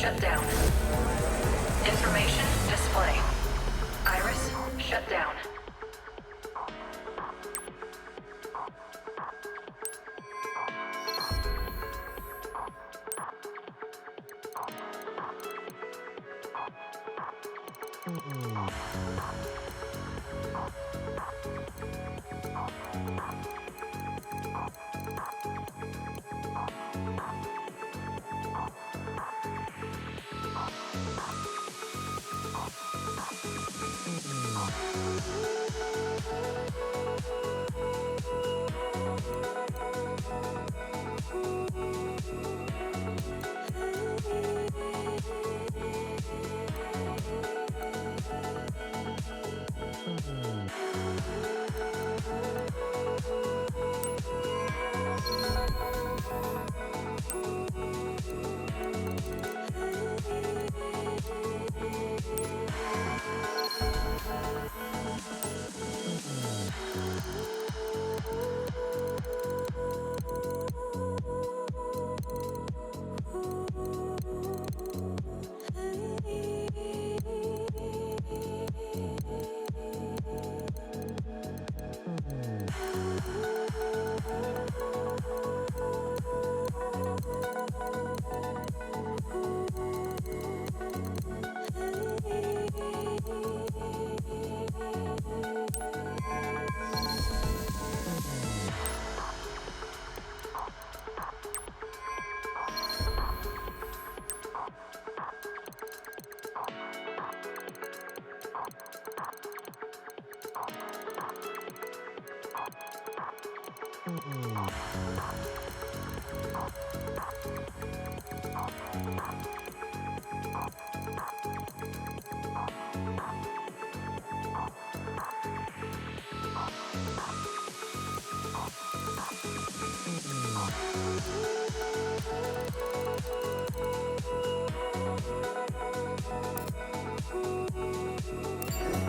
shut down. Information display. Iris shut down.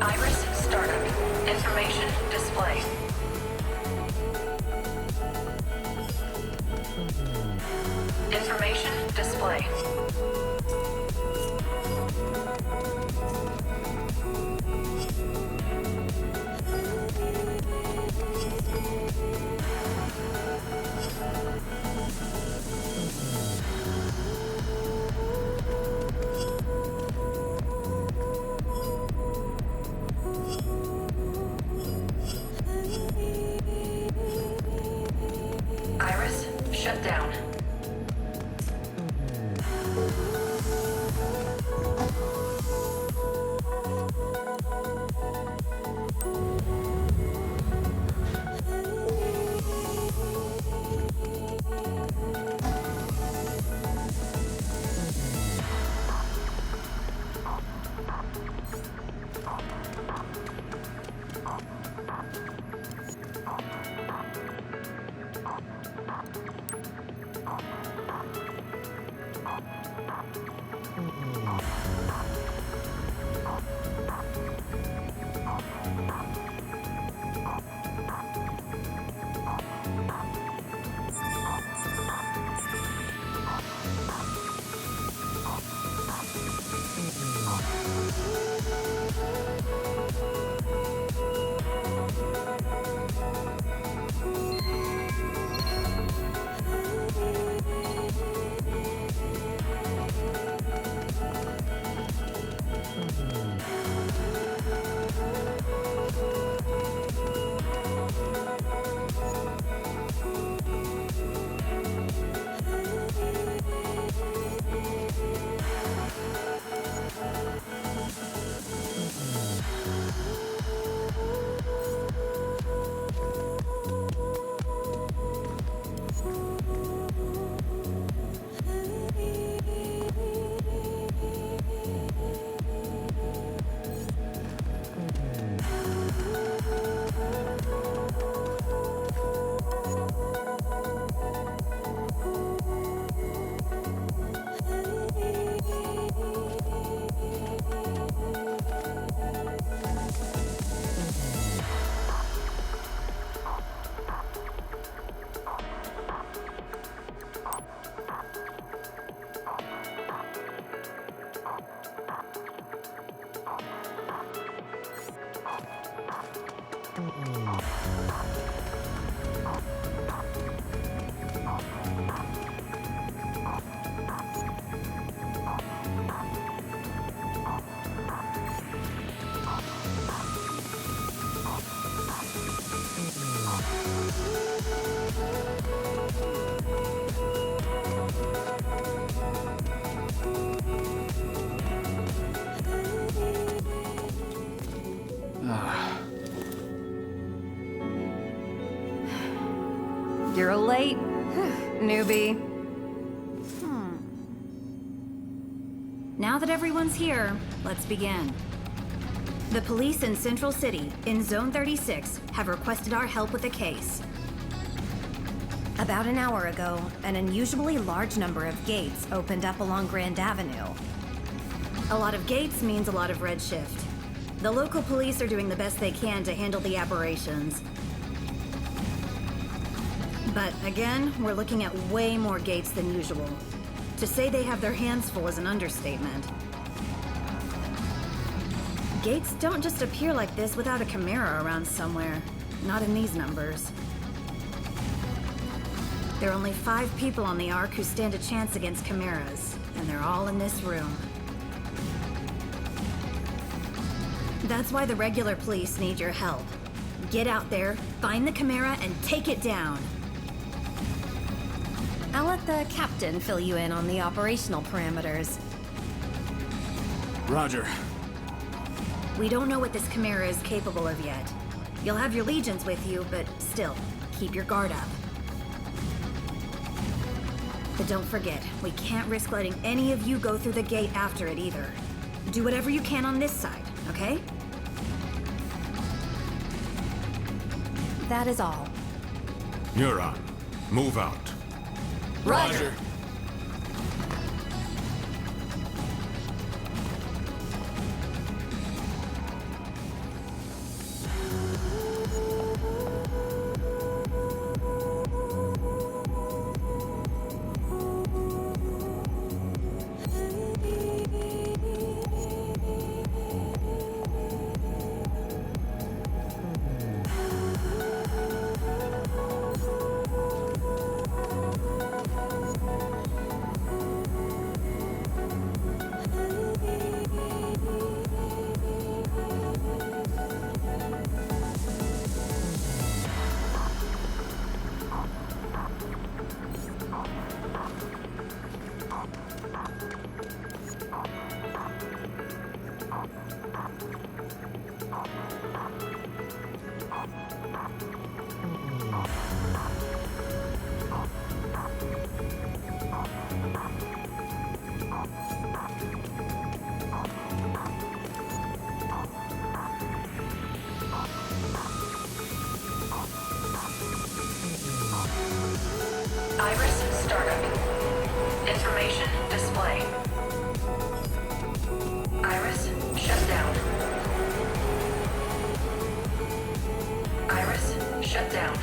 Iris startup. Information display. Information display. You're late, newbie. Now that everyone's here, let's begin. The police in Central City, in Zone 36, have requested our help with a case. About an hour ago, an unusually large number of gates opened up along Grand Avenue. A lot of gates means a lot of redshift. The local police are doing the best they can to handle the aberrations. But again, we're looking at way more gates than usual. To say they have their hands full is an understatement. Gates don't just appear like this without a Chimera around somewhere. Not in these numbers. There are only 5 people on the Ark who stand a chance against Chimeras, and they're all in this room. That's why the regular police need your help. Get out there, find the Chimera, and take it down. I'll let the captain fill you in on the operational parameters. Roger. We don't know what this Chimera is capable of yet. You'll have your legions with you, but still, keep your guard up. But don't forget, we can't risk letting any of you go through the gate after it either. Do whatever you can on this side, okay? That is all. Neuron, move out. Roger. Iris startup. Information display. Iris shut down. Iris shut down.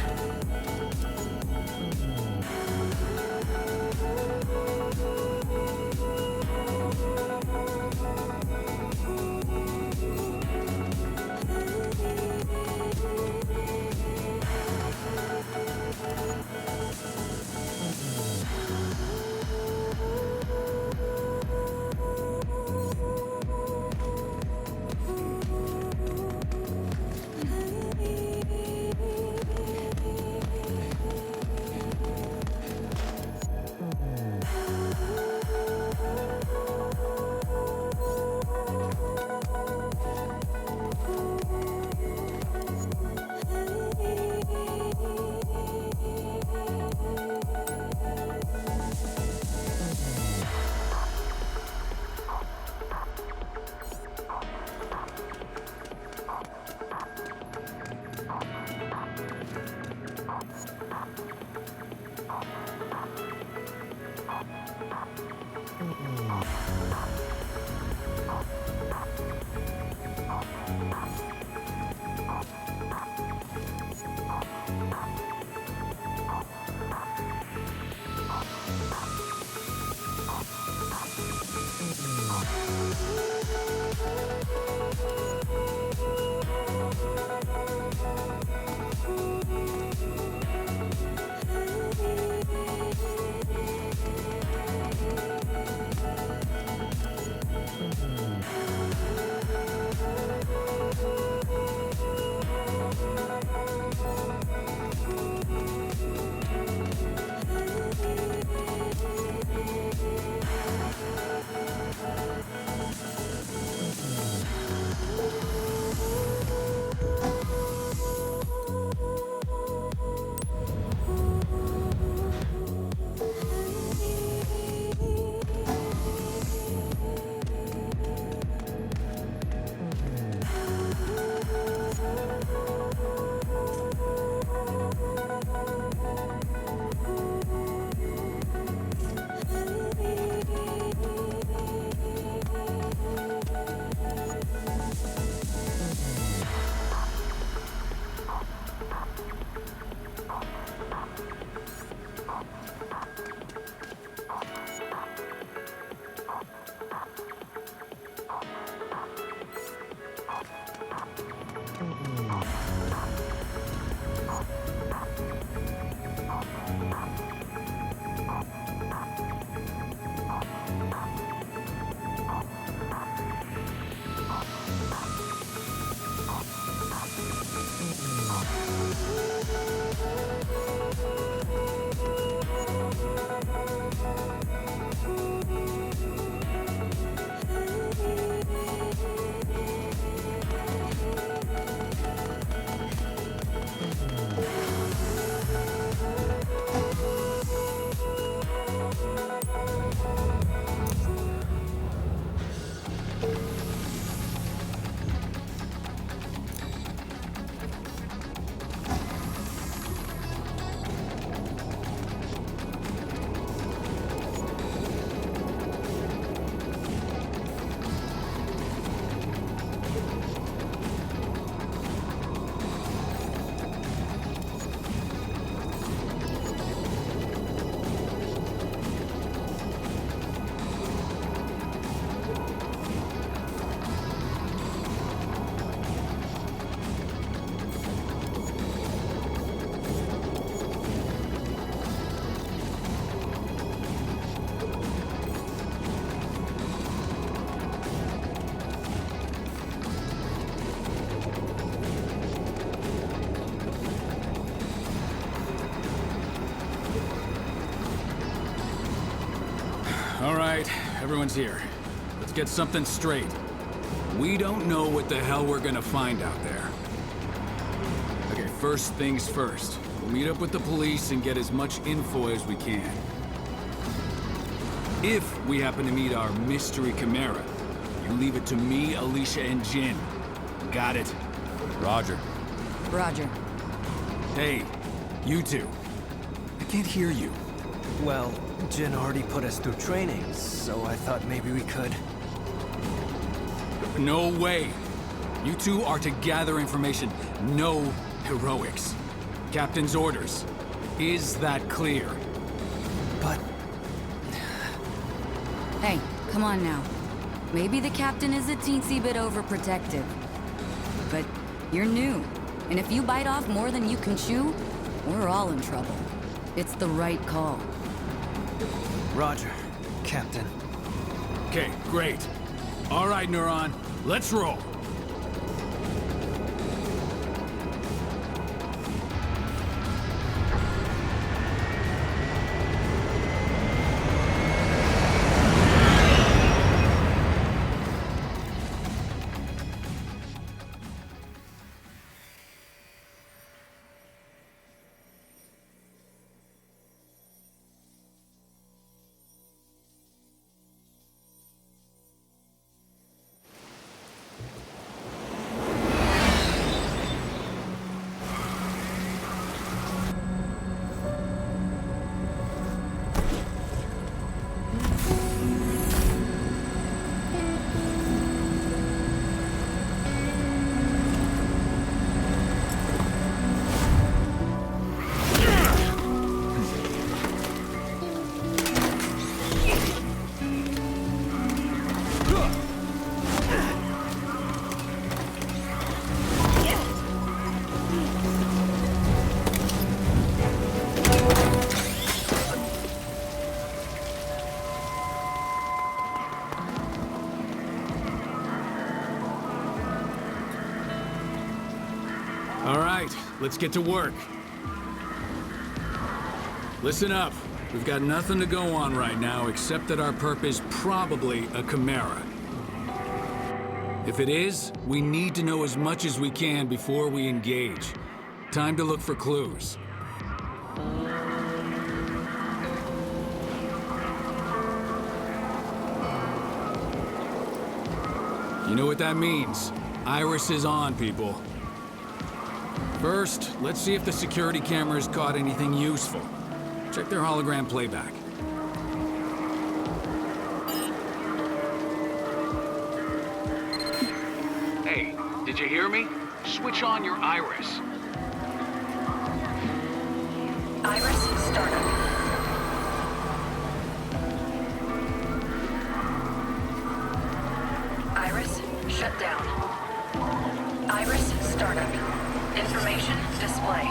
right, everyone's here. Let's get something straight. We don't know what the hell we're gonna find out there. Okay, first things first. We'll meet up with the police and get as much info as we can. If we happen to meet our mystery Chimera, you leave it to me, Alicia, and Jin. Got it? Roger. Roger. Hey, you two. I can't hear you. Well, Jin already put us through training, so I thought maybe we could... No way. You two are to gather information. No heroics. Captain's orders. Is that clear? But... Hey, come on now. Maybe the captain is a teensy bit overprotective. But you're new. And if you bite off more than you can chew, we're all in trouble. It's the right call. Roger, Captain. Okay, great. All right, Neuron. Let's roll. All right, let's get to work. Listen up. We've got nothing to go on right now except that our perp is probably a Chimera. If it is, we need to know as much as we can before we engage. Time to look for clues. You know what that means. Iris is on, people. First, let's see if the security cameras caught anything useful. Check their hologram playback. Hey, did you hear me? Switch on your Iris. Iris startup. Iris shut down. Iris startup. Information display.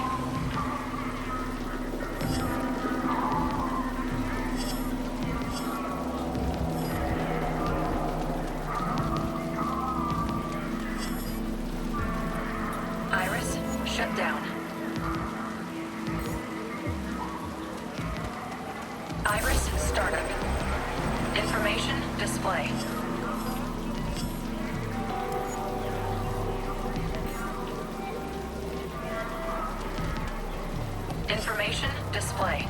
Iris shut down. Iris startup. Information display. Information display.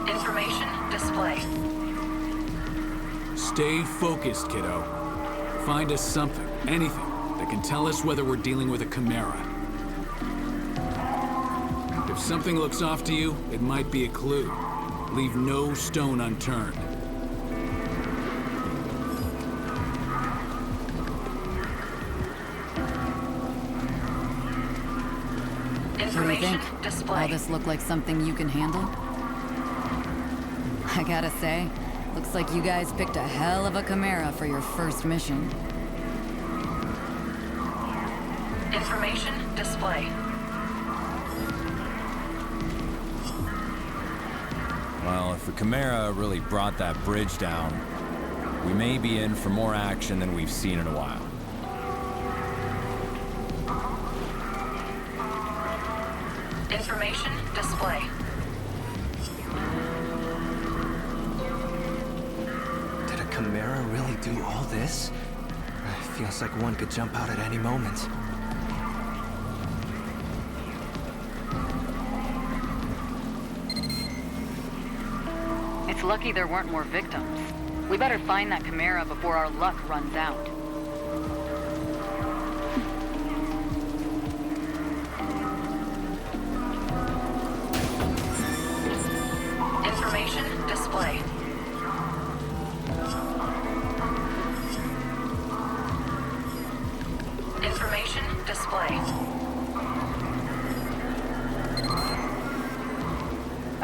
Information display. Stay focused, kiddo. Find us something, anything, that can tell us whether we're dealing with a Chimera. If something looks off to you, it might be a clue. Leave no stone unturned. What do you Information think? display. All this look like something you can handle? I gotta say, looks like you guys picked a hell of a Chimera for your first mission. Information display. Well, if the Chimera really brought that bridge down, we may be in for more action than we've seen in a while. Information display. Did a Chimera really do all this? It feels like one could jump out at any moment. It's lucky there weren't more victims. We better find that Chimera before our luck runs out. Information display. Information display.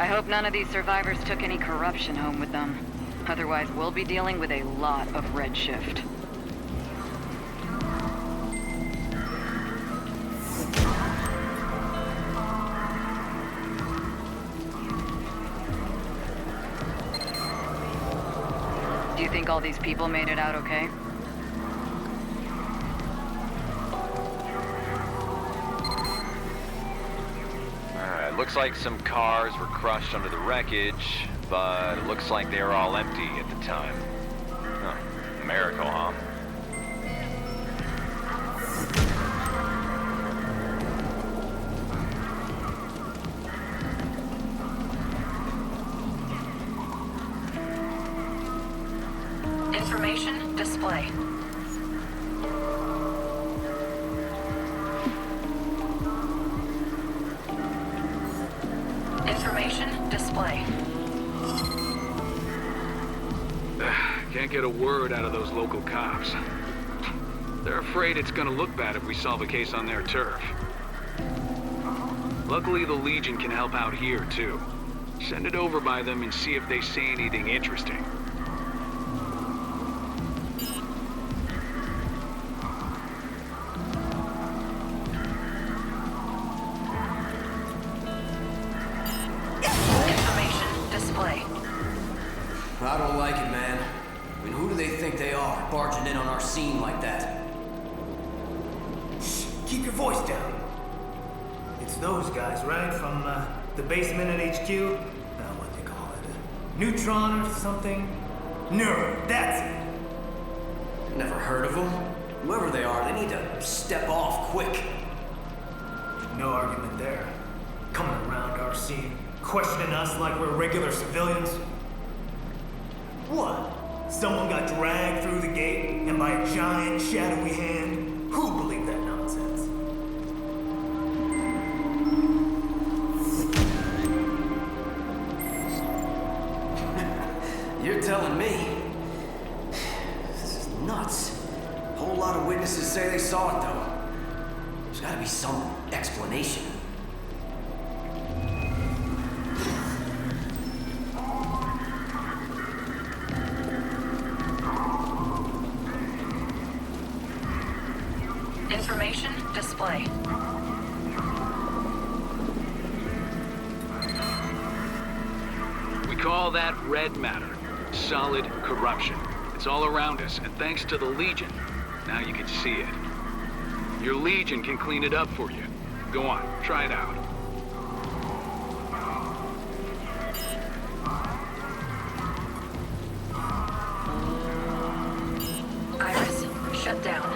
I hope none of these survivors took any corruption home with them. Otherwise, we'll be dealing with a lot of redshift. Do you think all these people made it out okay? Looks like some cars were crushed under the wreckage, but it looks like they were all empty at the time. Huh. Miracle, huh? Information display. Information display. Can't get a word out of those local cops. They're afraid it's gonna look bad if we solve a case on their turf. Luckily, the Legion can help out here, too. Send it over by them and see if they say anything interesting. Information display. I don't like it, man. I mean, who do they think they are, barging in on our scene like that? Shh, keep your voice down. It's those guys, right? From the basement at HQ? What they call it? Neutron or something? Neuro, that's it. Never heard of them? Whoever they are, they need to step off quick. No argument there. Coming around our scene, questioning us like we're regular civilians. What? Someone got dragged through the gate and by a giant shadowy hand? Who believed that nonsense? You're telling me? This is nuts. A whole lot of witnesses say they saw it, though. There's gotta be some explanation. Information display. We call that red matter. Solid corruption. It's all around us, and thanks to the Legion, now you can see it. Your Legion can clean it up for you. Go on, try it out. Iris shut down.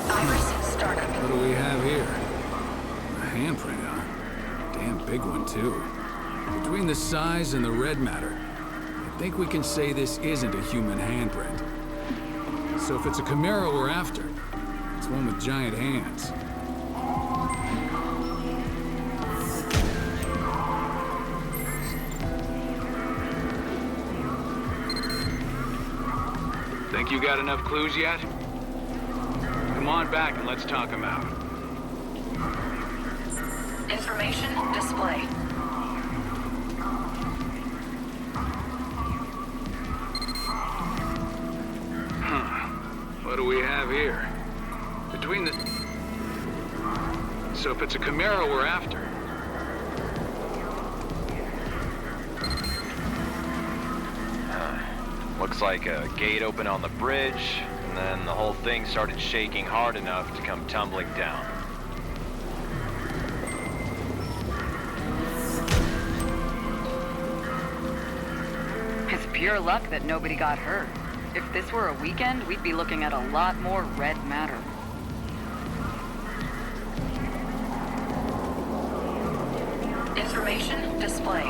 Iris startup. What do we have here? A handprint, huh? Damn big one, too. Between the size and the red matter, I think we can say this isn't a human handprint. So if it's a Chimera we're after, it's one with giant hands. Think you got enough clues yet? Come on back and let's talk them out. Information display. What do we have here? Between the... So if it's a Camaro we're after... Looks like a gate opened on the bridge, and then the whole thing started shaking hard enough to come tumbling down. It's pure luck that nobody got hurt. If this were a weekend, we'd be looking at a lot more red matter. Information display.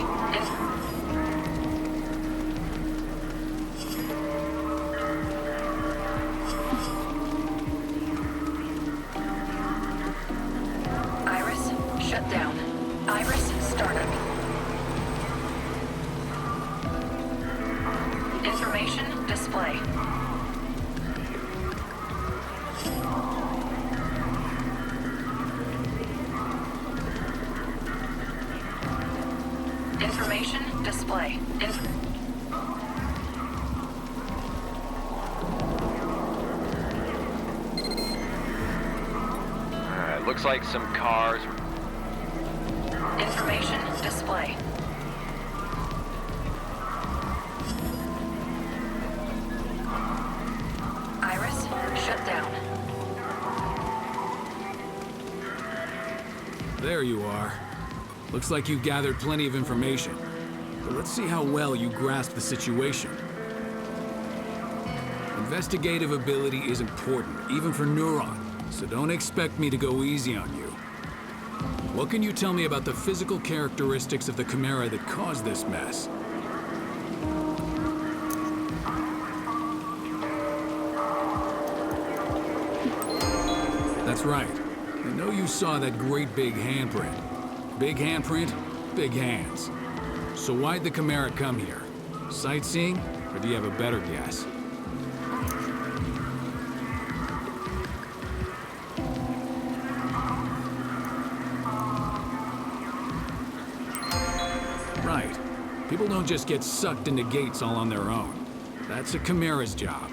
Iris, shut down. Iris, startup. Information display. Information display. Looks like some cars. Information display. Iris, shut down. There you are. Looks like you gathered plenty of information. But let's see how well you grasp the situation. Investigative ability is important, even for Neuron, so don't expect me to go easy on you. What can you tell me about the physical characteristics of the Chimera that caused this mess? That's right. I know you saw that great big handprint. Big handprint, big hands. So why'd the Chimera come here? Sightseeing, or do you have a better guess? Right. People don't just get sucked into gates all on their own. That's a Chimera's job.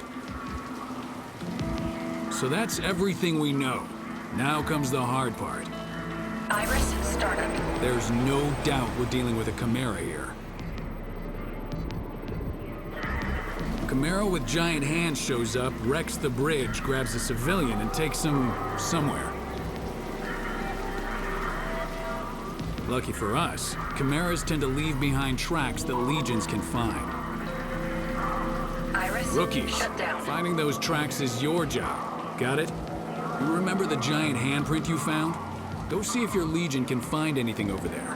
So that's everything we know. Now comes the hard part. Iris, startup. There's no doubt we're dealing with a Chimera here. Chimera with giant hands shows up, wrecks the bridge, grabs a civilian, and takes him somewhere. Lucky for us, Chimeras tend to leave behind tracks that legions can find. Iris, Rookies, shut down. finding those tracks is your job. Got it? You remember the giant handprint you found? Go see if your legion can find anything over there.